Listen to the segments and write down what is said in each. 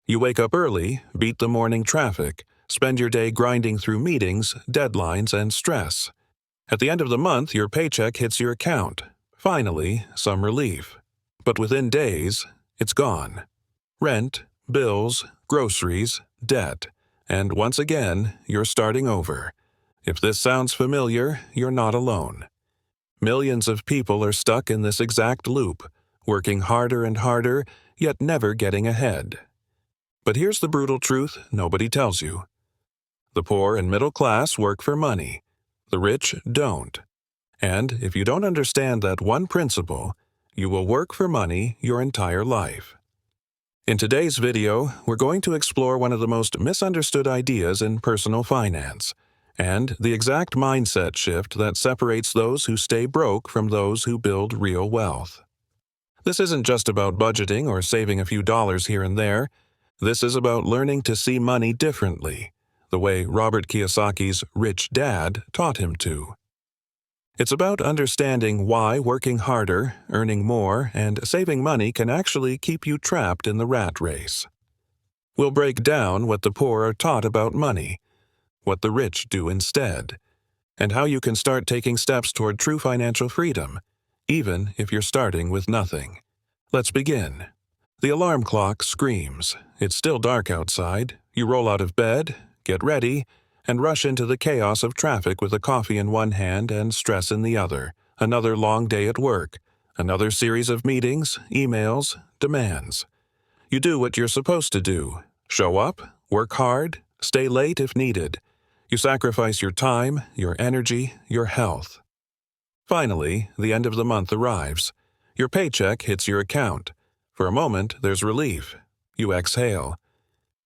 You wake up early, beat the morning traffic, spend your day grinding through meetings, deadlines, and stress. At the end of the month, your paycheck hits your account. Finally, some relief. But within days, it's gone. Rent, bills, groceries, debt, and once again, you're starting over. If this sounds familiar, you're not alone. Millions of people are stuck in this exact loop, working harder and harder, yet never getting ahead. But here's the brutal truth nobody tells you. The poor and middle class work for money. The rich don't. And if you don't understand that one principle, you will work for money your entire life. In today's video, we're going to explore one of the most misunderstood ideas in personal finance, and the exact mindset shift that separates those who stay broke from those who build real wealth. This isn't just about budgeting or saving a few dollars here and there. This is about learning to see money differently, the way Robert Kiyosaki's rich dad taught him to. It's about understanding why working harder, earning more, and saving money can actually keep you trapped in the rat race. We'll break down what the poor are taught about money, what the rich do instead, and how you can start taking steps toward true financial freedom, even if you're starting with nothing. Let's begin. The alarm clock screams. It's still dark outside. You roll out of bed, get ready, and rush into the chaos of traffic with a coffee in one hand and stress in the other. Another long day at work. Another series of meetings, emails, demands. You do what you're supposed to do. Show up, work hard, stay late if needed. You sacrifice your time, your energy, your health. Finally, the end of the month arrives. Your paycheck hits your account. For a moment, there's relief. You exhale.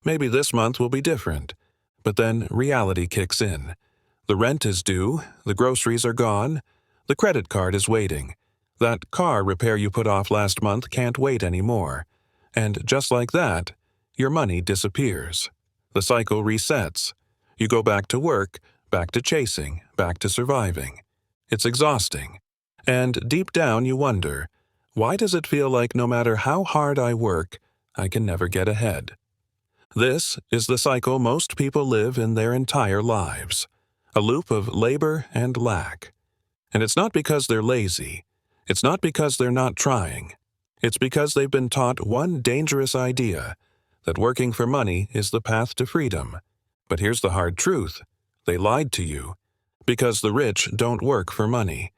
Maybe this month will be different. But then reality kicks in. The rent is due, the groceries are gone, the credit card is waiting. That car repair you put off last month can't wait anymore. And just like that, your money disappears. The cycle resets. You go back to work, back to chasing, back to surviving. It's exhausting. And deep down you wonder, why does it feel like no matter how hard I work, I can never get ahead? This is the cycle most people live in their entire lives, a loop of labor and lack. And it's not because they're lazy. It's not because they're not trying. It's because they've been taught one dangerous idea, that working for money is the path to freedom. But here's the hard truth. They lied to you. Because the rich don't work for money.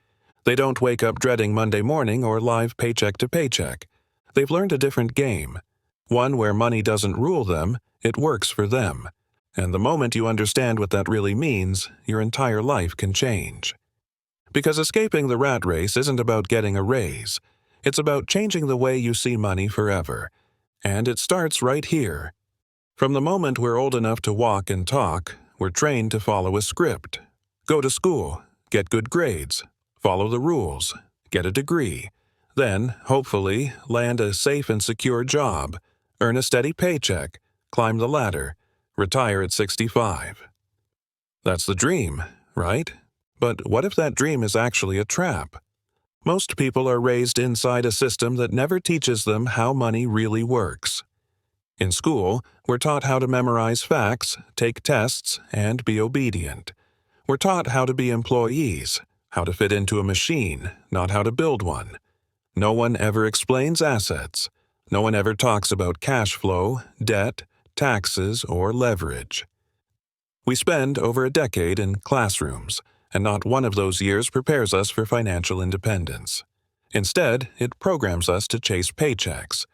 They don't wake up dreading Monday morning or live paycheck to paycheck. They've learned a different game. One where money doesn't rule them, it works for them. And the moment you understand what that really means, your entire life can change. Because escaping the rat race isn't about getting a raise. It's about changing the way you see money forever. And it starts right here. From the moment we're old enough to walk and talk, we're trained to follow a script. Go to school, get good grades, follow the rules, get a degree. Then, hopefully, land a safe and secure job, earn a steady paycheck, climb the ladder, retire at 65. That's the dream, right? But what if that dream is actually a trap? Most people are raised inside a system that never teaches them how money really works. In school, we're taught how to memorize facts, take tests, and be obedient. We're taught how to be employees, how to fit into a machine, not how to build one. No one ever explains assets. No one ever talks about cash flow, debt, taxes, or leverage. We spend over a decade in classrooms, and not one of those years prepares us for financial independence. Instead, it programs us to chase paychecks.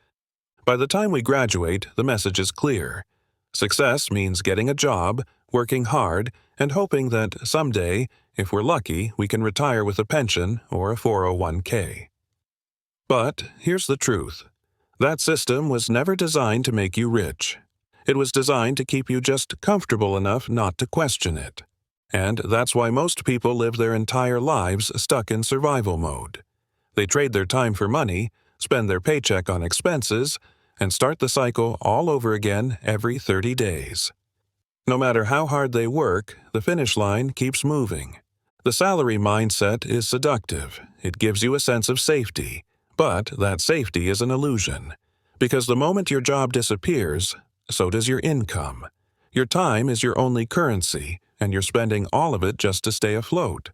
By the time we graduate, the message is clear. Success means getting a job, working hard, and hoping that someday, if we're lucky, we can retire with a pension or a 401k. But here's the truth. That system was never designed to make you rich. It was designed to keep you just comfortable enough not to question it. And that's why most people live their entire lives stuck in survival mode. They trade their time for money, spend their paycheck on expenses, and start the cycle all over again every 30 days. No matter how hard they work, the finish line keeps moving. The salary mindset is seductive. It gives you a sense of safety. But that safety is an illusion. Because the moment your job disappears, So does your income. Your time is your only currency, and you're spending all of it just to stay afloat.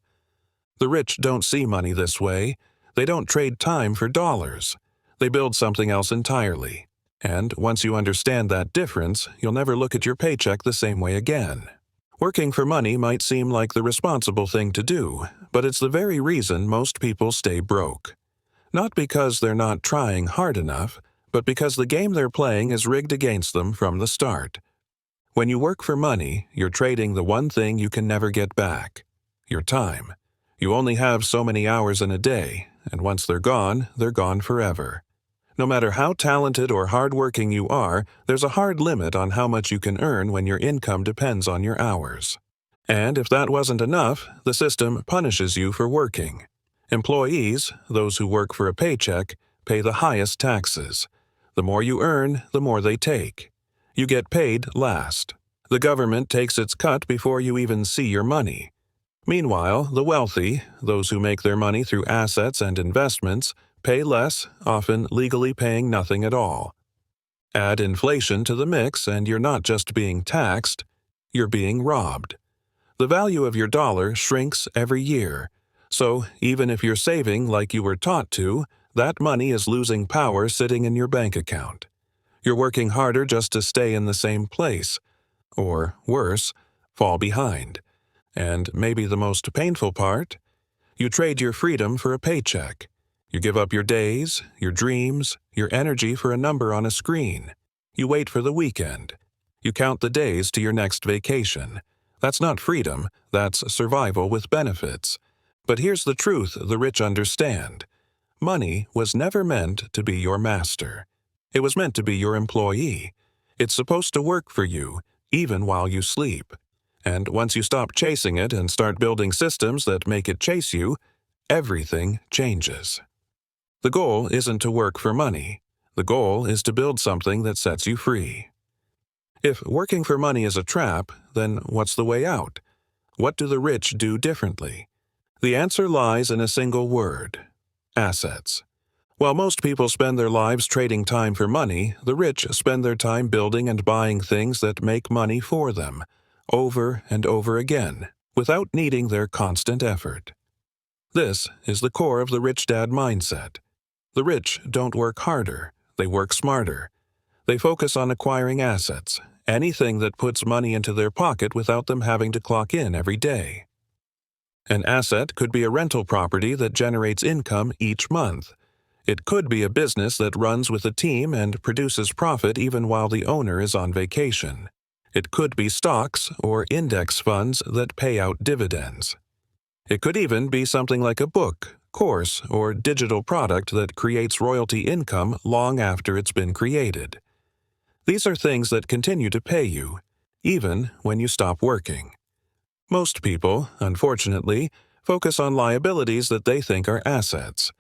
The rich don't see money this way. They don't trade time for dollars. They build something else entirely. And once you understand that difference, you'll never look at your paycheck the same way again. Working for money might seem like the responsible thing to do, but it's the very reason most people stay broke. Not because they're not trying hard enough, but because the game they're playing is rigged against them from the start. When you work for money, you're trading the one thing you can never get back: your time. You only have so many hours in a day, and once they're gone forever. No matter how talented or hardworking you are, there's a hard limit on how much you can earn when your income depends on your hours. And if that wasn't enough, the system punishes you for working. Employees, those who work for a paycheck, pay the highest taxes. The more you earn, the more they take. You get paid last. The government takes its cut before you even see your money. Meanwhile, the wealthy, those who make their money through assets and investments, pay less, often legally paying nothing at all. Add inflation to the mix and you're not just being taxed, you're being robbed. The value of your dollar shrinks every year, so even if you're saving like you were taught to, that money is losing power sitting in your bank account. You're working harder just to stay in the same place, or worse, fall behind. And maybe the most painful part? You trade your freedom for a paycheck. You give up your days, your dreams, your energy for a number on a screen. You wait for the weekend. You count the days to your next vacation. That's not freedom, that's survival with benefits. But here's the truth the rich understand. Money was never meant to be your master. It was meant to be your employee. It's supposed to work for you, even while you sleep. And once you stop chasing it and start building systems that make it chase you, everything changes. The goal isn't to work for money. The goal is to build something that sets you free. If working for money is a trap, then what's the way out? What do the rich do differently? The answer lies in a single word: assets. While most people spend their lives trading time for money, the rich spend their time building and buying things that make money for them, over and over again, without needing their constant effort. This is the core of the rich dad mindset. The rich don't work harder, they work smarter. They focus on acquiring assets, anything that puts money into their pocket without them having to clock in every day. An asset could be a rental property that generates income each month. It could be a business that runs with a team and produces profit even while the owner is on vacation. It could be stocks or index funds that pay out dividends. It could even be something like a book, course, or digital product that creates royalty income long after it's been created. These are things that continue to pay you, even when you stop working. Most people, unfortunately, focus on liabilities that they think are assets.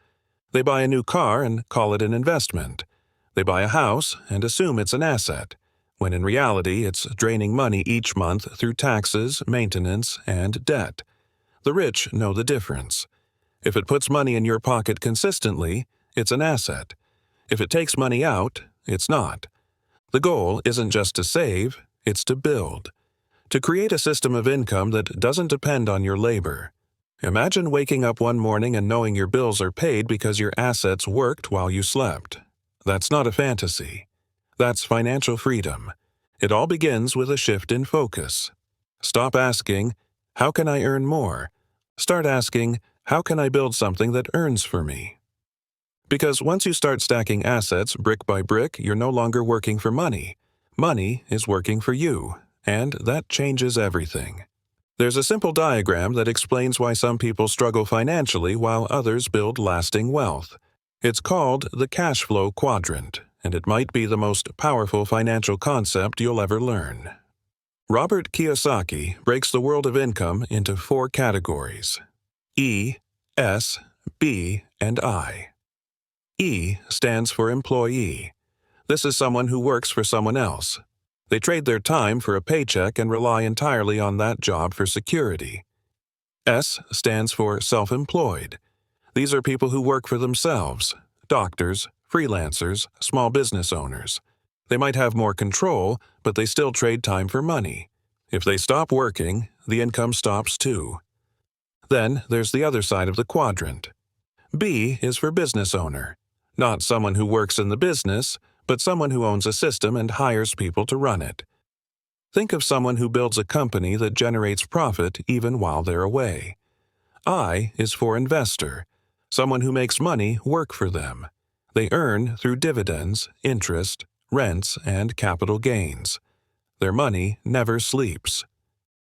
They buy a new car and call it an investment. They buy a house and assume it's an asset, when in reality it's draining money each month through taxes, maintenance, and debt. The rich know the difference. If it puts money in your pocket consistently, it's an asset. If it takes money out, it's not. The goal isn't just to save, it's to build. To create a system of income that doesn't depend on your labor. Imagine waking up one morning and knowing your bills are paid because your assets worked while you slept. That's not a fantasy. That's financial freedom. It all begins with a shift in focus. Stop asking, "How can I earn more?" Start asking, "How can I build something that earns for me?" Because once you start stacking assets brick by brick, you're no longer working for money. Money is working for you, and that changes everything. There's a simple diagram that explains why some people struggle financially while others build lasting wealth. It's called the Cashflow Quadrant, and it might be the most powerful financial concept you'll ever learn. Robert Kiyosaki breaks the world of income into 4 categories: E, S, B, and I. E stands for employee. This is someone who works for someone else. They trade their time for a paycheck and rely entirely on that job for security. S stands for self-employed. These are people who work for themselves: doctors, freelancers, small business owners. They might have more control, but they still trade time for money. If they stop working, the income stops too. Then there's the other side of the quadrant. B is for business owner. Not someone who works in the business, but someone who owns a system and hires people to run it. Think of someone who builds a company that generates profit even while they're away. I is for investor, someone who makes money work for them. They earn through dividends, interest, rents, and capital gains. Their money never sleeps.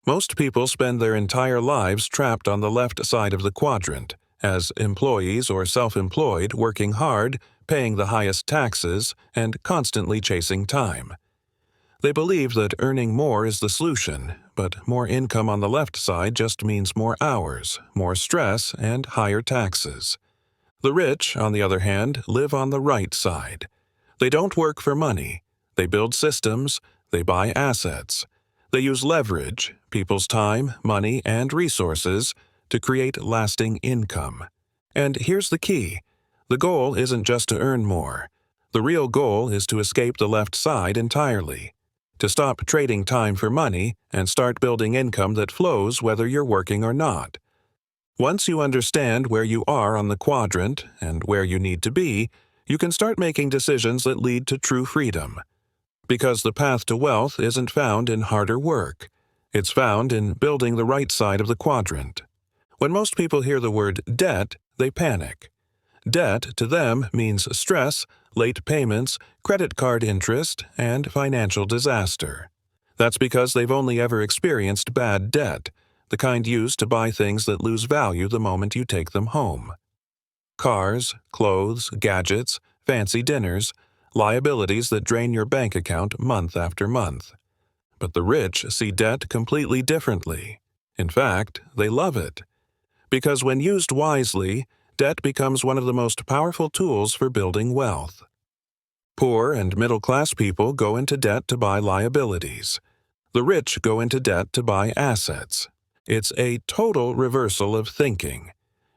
Most people spend their entire lives trapped on the left side of the quadrant, as employees or self-employed working hard, paying the highest taxes, and constantly chasing time. They believe that earning more is the solution, but more income on the left side just means more hours, more stress, and higher taxes. The rich, on the other hand, live on the right side. They don't work for money. They build systems. They buy assets. They use leverage, people's time, money, and resources to create lasting income. And here's the key. The goal isn't just to earn more. The real goal is to escape the left side entirely. To stop trading time for money and start building income that flows whether you're working or not. Once you understand where you are on the quadrant and where you need to be, you can start making decisions that lead to true freedom. Because the path to wealth isn't found in harder work. It's found in building the right side of the quadrant. When most people hear the word debt, they panic. Debt to them means stress, late payments, credit card interest, and financial disaster. That's because they've only ever experienced bad debt, the kind used to buy things that lose value the moment you take them home. Cars, clothes, gadgets, fancy dinners, liabilities that drain your bank account month after month. But the rich see debt completely differently. In fact, they love it. Because when used wisely, debt becomes one of the most powerful tools for building wealth. Poor and middle-class people go into debt to buy liabilities. The rich go into debt to buy assets. It's a total reversal of thinking.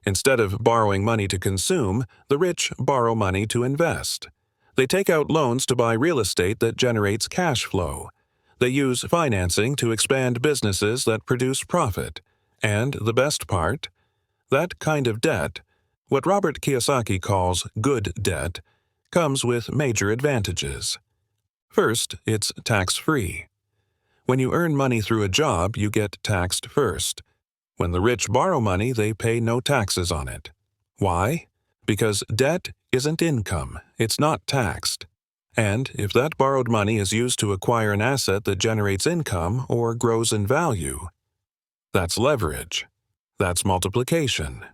Instead of borrowing money to consume, the rich borrow money to invest. They take out loans to buy real estate that generates cash flow. They use financing to expand businesses that produce profit. And the best part? That kind of debt, what Robert Kiyosaki calls good debt, comes with major advantages. First, it's tax-free. When you earn money through a job, you get taxed first. When the rich borrow money, they pay no taxes on it. Why? Because debt isn't income, it's not taxed. And if that borrowed money is used to acquire an asset that generates income or grows in value, that's leverage. That's multiplication.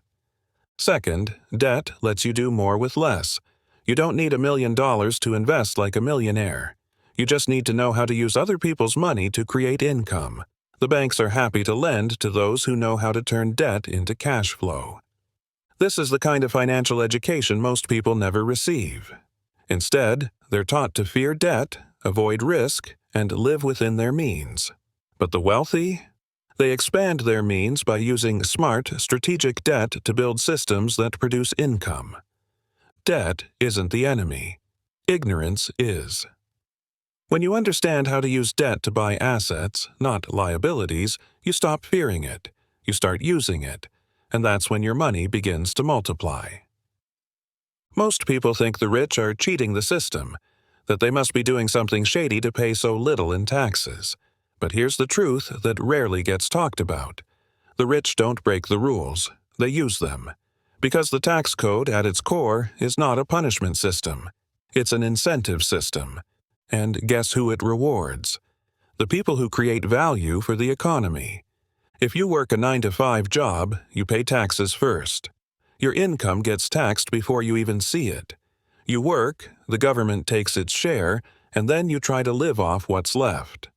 Second, debt lets you do more with less. You don't need $1 million to invest like a millionaire. You just need to know how to use other people's money to create income. The banks are happy to lend to those who know how to turn debt into cash flow. This is the kind of financial education most people never receive. Instead, they're taught to fear debt, avoid risk, and live within their means. But the wealthy? They expand their means by using smart, strategic debt to build systems that produce income. Debt isn't the enemy. Ignorance is. When you understand how to use debt to buy assets, not liabilities, you stop fearing it. You start using it. And that's when your money begins to multiply. Most people think the rich are cheating the system, that they must be doing something shady to pay so little in taxes. But here's the truth that rarely gets talked about. The rich don't break the rules, they use them. Because the tax code, at its core, is not a punishment system. It's an incentive system. And guess who it rewards? The people who create value for the economy. If you work a 9-to-5 job, you pay taxes first. Your income gets taxed before you even see it. You work, the government takes its share, and then you try to live off what's left.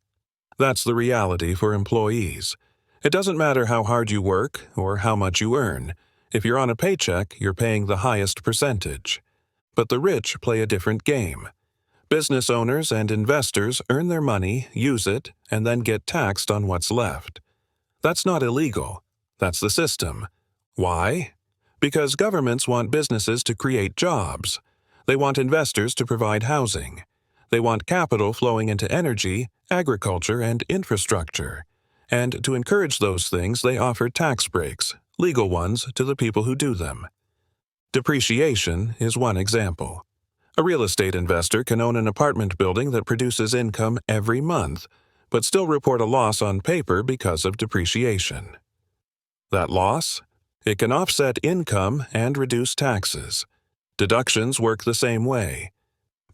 That's the reality for employees. It doesn't matter how hard you work or how much you earn. If you're on a paycheck, you're paying the highest percentage. But the rich play a different game. Business owners and investors earn their money, use it, and then get taxed on what's left. That's not illegal. That's the system. Why? Because governments want businesses to create jobs. They want investors to provide housing. They want capital flowing into energy, agriculture, and infrastructure. And to encourage those things, they offer tax breaks, legal ones, to the people who do them. Depreciation is one example. A real estate investor can own an apartment building that produces income every month, but still report a loss on paper because of depreciation. That loss? It can offset income and reduce taxes. Deductions work the same way.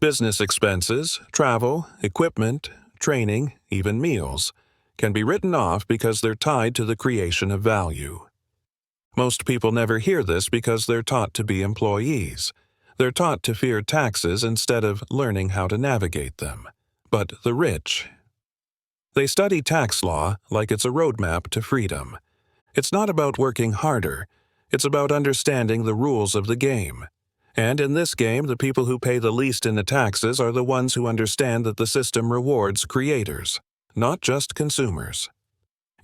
Business expenses, travel, equipment, training, even meals, can be written off because they're tied to the creation of value. Most people never hear this because they're taught to be employees. They're taught to fear taxes instead of learning how to navigate them. But the rich, they study tax law like it's a roadmap to freedom. It's not about working harder. It's about understanding the rules of the game. And in this game, the people who pay the least in the taxes are the ones who understand that the system rewards creators, not just consumers.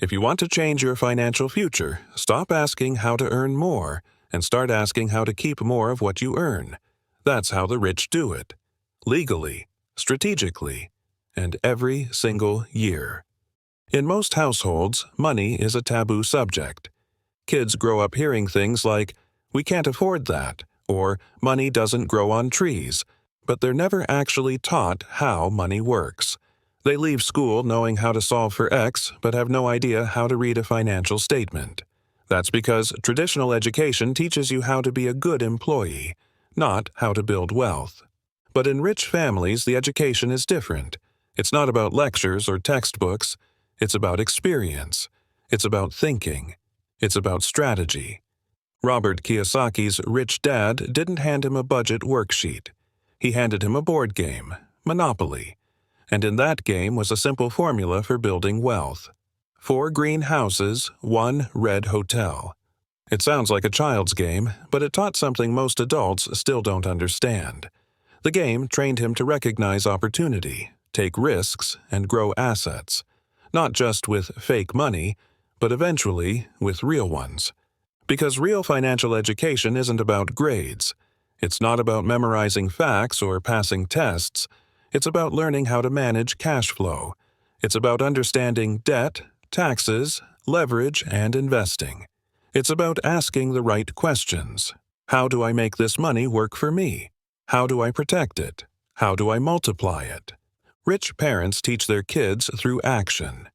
If you want to change your financial future, stop asking how to earn more and start asking how to keep more of what you earn. That's how the rich do it. Legally, strategically, and every single year. In most households, money is a taboo subject. Kids grow up hearing things like, "We can't afford that," or "money doesn't grow on trees," but they're never actually taught how money works. They leave school knowing how to solve for X, but have no idea how to read a financial statement. That's because traditional education teaches you how to be a good employee, not how to build wealth. But in rich families, the education is different. It's not about lectures or textbooks. It's about experience. It's about thinking. It's about strategy. Robert Kiyosaki's rich dad didn't hand him a budget worksheet. He handed him a board game, Monopoly. And in that game was a simple formula for building wealth. 4 green houses, 1 red hotel. It sounds like a child's game, but it taught something most adults still don't understand. The game trained him to recognize opportunity, take risks, and grow assets. Not just with fake money, but eventually with real ones. Because real financial education isn't about grades. It's not about memorizing facts or passing tests. It's about learning how to manage cash flow. It's about understanding debt, taxes, leverage, and investing. It's about asking the right questions. How do I make this money work for me? How do I protect it? How do I multiply it? Rich parents teach their kids through action.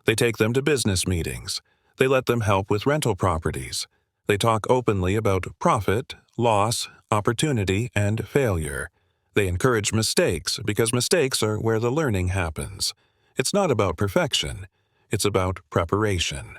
They take them to business meetings. They let them help with rental properties. They talk openly about profit, loss, opportunity, and failure. They encourage mistakes because mistakes are where the learning happens. It's not about perfection. It's about preparation.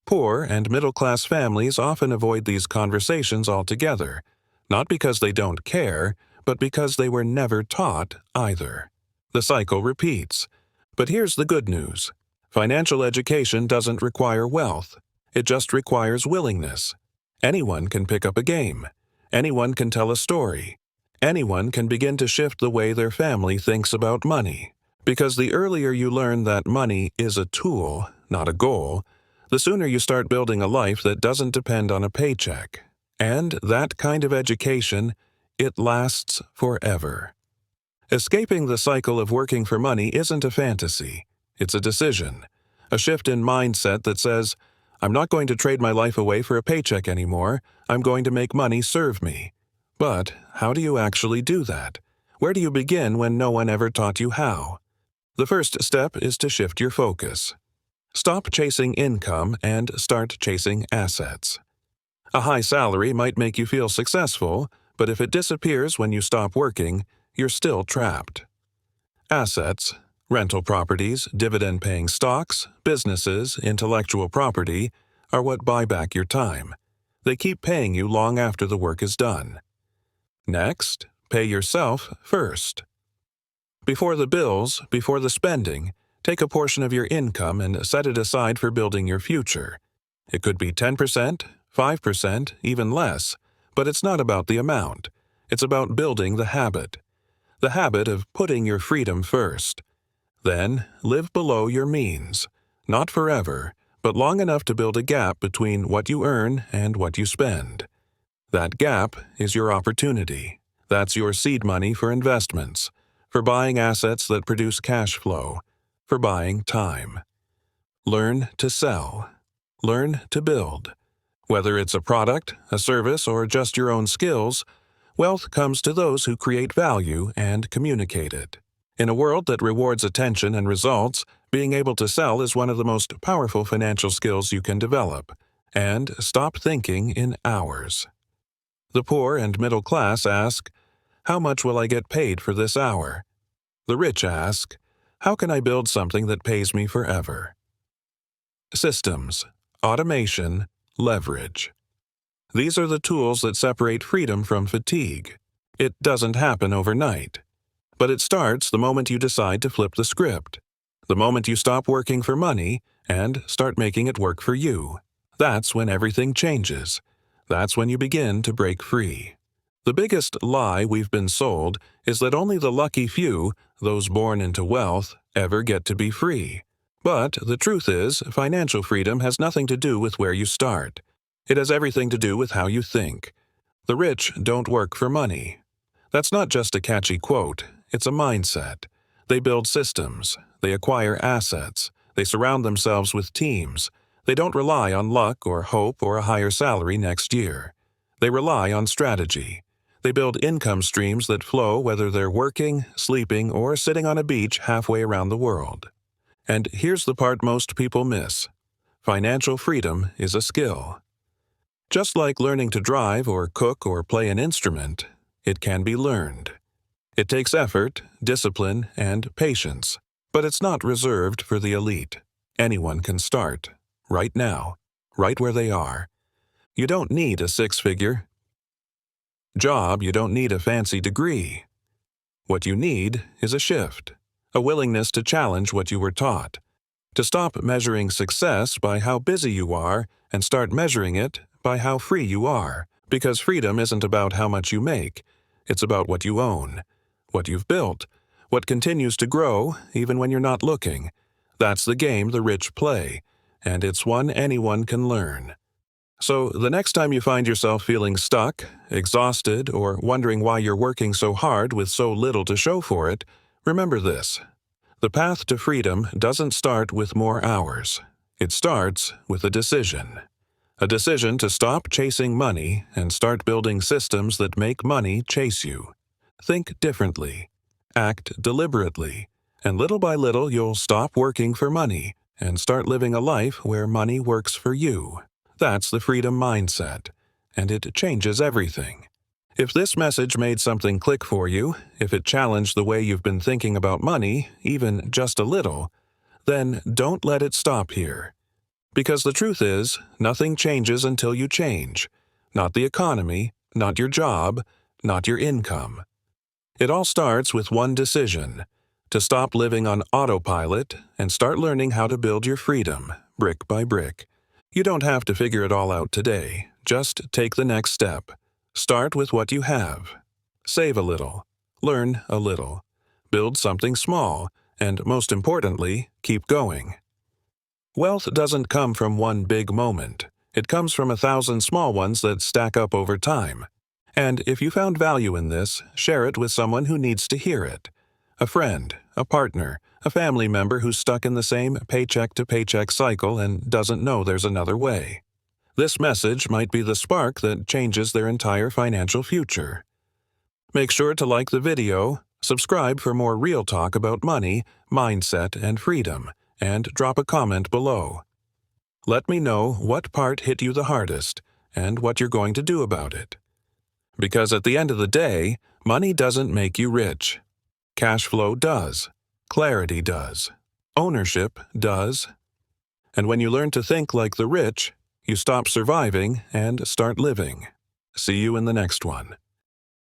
Poor and middle-class families often avoid these conversations altogether, not because they don't care, but because they were never taught either. The cycle repeats. But here's the good news. Financial education doesn't require wealth. It just requires willingness. Anyone can pick up a game. Anyone can tell a story. Anyone can begin to shift the way their family thinks about money. Because the earlier you learn that money is a tool, not a goal, the sooner you start building a life that doesn't depend on a paycheck. And that kind of education, it lasts forever. Escaping the cycle of working for money isn't a fantasy. It's a decision. A shift in mindset that says, I'm not going to trade my life away for a paycheck anymore. I'm going to make money serve me. But how do you actually do that? Where do you begin when no one ever taught you how? The first step is to shift your focus. Stop chasing income and start chasing assets. A high salary might make you feel successful, but if it disappears when you stop working, you're still trapped. Assets, rental properties, dividend-paying stocks, businesses, intellectual property, are what buy back your time. They keep paying you long after the work is done. Next, pay yourself first. Before the bills, before the spending, take a portion of your income and set it aside for building your future. It could be 10%, 5%, even less, but it's not about the amount. It's about building the habit of putting your freedom first. Then, live below your means, not forever, but long enough to build a gap between what you earn and what you spend. That gap is your opportunity. That's your seed money for investments, for buying assets that produce cash flow, for buying time. Learn to sell. Learn to build. Whether it's a product, a service, or just your own skills, wealth comes to those who create value and communicate it. In a world that rewards attention and results, being able to sell is one of the most powerful financial skills you can develop. And stop thinking in hours. The poor and middle class ask, "How much will I get paid for this hour?" The rich ask, "How can I build something that pays me forever?" Systems, automation, leverage. These are the tools that separate freedom from fatigue. It doesn't happen overnight. But it starts the moment you decide to flip the script. The moment you stop working for money and start making it work for you. That's when everything changes. That's when you begin to break free. The biggest lie we've been sold is that only the lucky few, those born into wealth, ever get to be free. But the truth is, financial freedom has nothing to do with where you start. It has everything to do with how you think. The rich don't work for money. That's not just a catchy quote, it's a mindset. They build systems, they acquire assets, they surround themselves with teams. They don't rely on luck or hope or a higher salary next year. They rely on strategy. They build income streams that flow whether they're working, sleeping, or sitting on a beach halfway around the world. And here's the part most people miss. Financial freedom is a skill. Just like learning to drive or cook or play an instrument, it can be learned. It takes effort, discipline, and patience, but it's not reserved for the elite. Anyone can start, right now, right where they are. You don't need a six-figure job, you don't need a fancy degree. What you need is a shift, a willingness to challenge what you were taught, to stop measuring success by how busy you are and start measuring it by how free you are, because freedom isn't about how much you make, it's about what you own, what you've built, what continues to grow even when you're not looking. That's the game the rich play, and it's one anyone can learn. So the next time you find yourself feeling stuck, exhausted, or wondering why you're working so hard with so little to show for it, remember this. The path to freedom doesn't start with more hours. It starts with a decision. A decision to stop chasing money and start building systems that make money chase you. Think differently. Act deliberately. And little by little you'll stop working for money and start living a life where money works for you. That's the freedom mindset, and it changes everything. If this message made something click for you, if it challenged the way you've been thinking about money, even just a little, then don't let it stop here. Because the truth is, nothing changes until you change. Not the economy, not your job, not your income. It all starts with one decision: to stop living on autopilot and start learning how to build your freedom, brick by brick. You don't have to figure it all out today. Just take the next step. Start with what you have. Save a little. Learn a little. Build something small, and most importantly, keep going. Wealth doesn't come from one big moment. It comes from 1,000 small ones that stack up over time. And if you found value in this, share it with someone who needs to hear it. A friend, a partner, a family member who's stuck in the same paycheck-to-paycheck cycle and doesn't know there's another way. This message might be the spark that changes their entire financial future. Make sure to like the video, subscribe for more real talk about money, mindset, and freedom, and drop a comment below. Let me know what part hit you the hardest and what you're going to do about it. Because at the end of the day, money doesn't make you rich. Cash flow does. Clarity does. Ownership does. And when you learn to think like the rich, you stop surviving and start living. See you in the next one.